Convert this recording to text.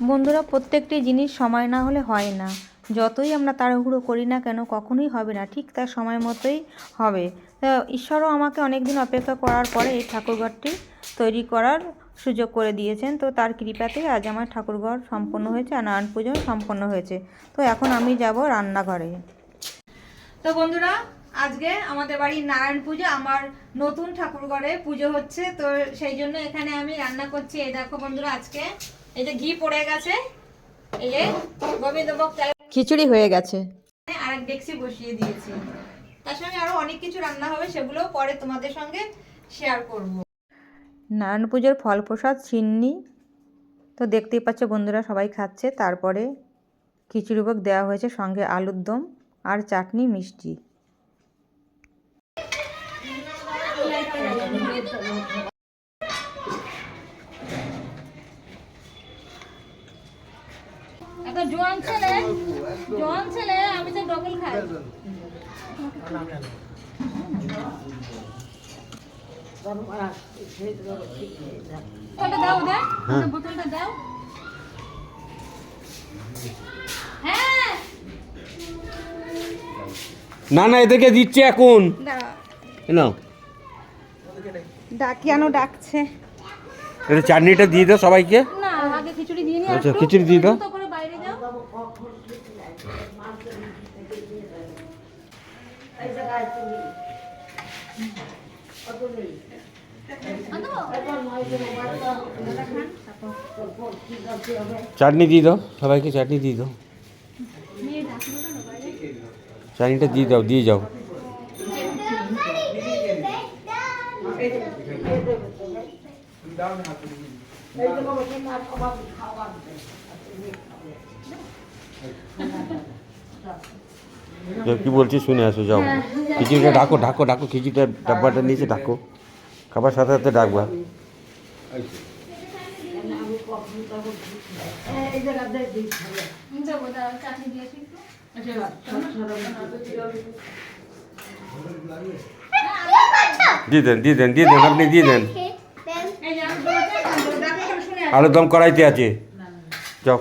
বন্ধুরা, প্রত্যেকটি জিনিস সময় না হলে হয় না। যতই আমরা তাড়াহুড়ো করি না কেন কখনোই হবে না, ঠিক তার সময় মতোই হবে। ঈশ্বরও আমাকে অনেক দিন অপেক্ষা করার পরে এই ঠাকুরঘরটি তৈরি করার সুযোগ করে দিয়েছেন। তো তার কৃপাতেই আজ আমার ঠাকুরঘর সম্পন্ন হয়েছে আর নারায়ণ পুজো সম্পন্ন হয়েছে। তো এখন আমি যাব রান্নাঘরে। তো বন্ধুরা, আজকে আমাদের বাড়ির নারায়ণ পুজো, আমার নতুন ঠাকুরঘরে পুজো হচ্ছে। তো সেই জন্য এখানে আমি রান্না করছি। এই দেখো বন্ধুরা, আজকে এই যে ঘি পড়ে গেছে, এই যে গোবিন্দভোগ চাল খিচুড়ি হয়ে গেছে, আর এক ডেকচি বসিয়ে দিয়েছি। তার সঙ্গে আরো অনেক কিছু রান্না হবে, সেগুলো পরে তোমাদের সঙ্গে শেয়ার করব। নারায়ণ পুজোর ফল প্রসাদ সিন্নি তো দেখতেই পাচ্ছ বন্ধুরা, সবাই খাচ্ছে। তারপরে খিচুড়ি ভোগ দেওয়া হয়েছে, সঙ্গে আলুর দম আর চাটনি মিষ্টি। এখন জোয়ান ছেলে আমি তো ডবল খাই। বোতলটা দাও। হ্যাঁ না না, এদেরকে দিচ্ছে এখন। নাও, কেন ডাকছে? এটা চাটনিটা দিয়ে দাও সবাইকে। না, আগে খিচুড়ি দিয়ে নি। আচ্ছা, খিচুড়ি দিয়ে দাও। করে বাইরে যাও। চাটনি দিয়ে দাও সবাইকে, চাটনি দিয়ে দাও, চাটনিটা দিয়ে দাও, দিয়ে যাও। কি বলছি শুনে আসো, যাও। খিচুড়িটা ডাকো ঢাকো ঢাকো, খিচুড়িটা ডাব্বাটা নিচে ঢাকো, খাবার সাথে সাথে ডাকবা। দিয়ে দেন দিয়ে দেন দিয়ে দেন, আপনি দিয়ে দেন। আলুর দম কড়াইতে আছে, যাও।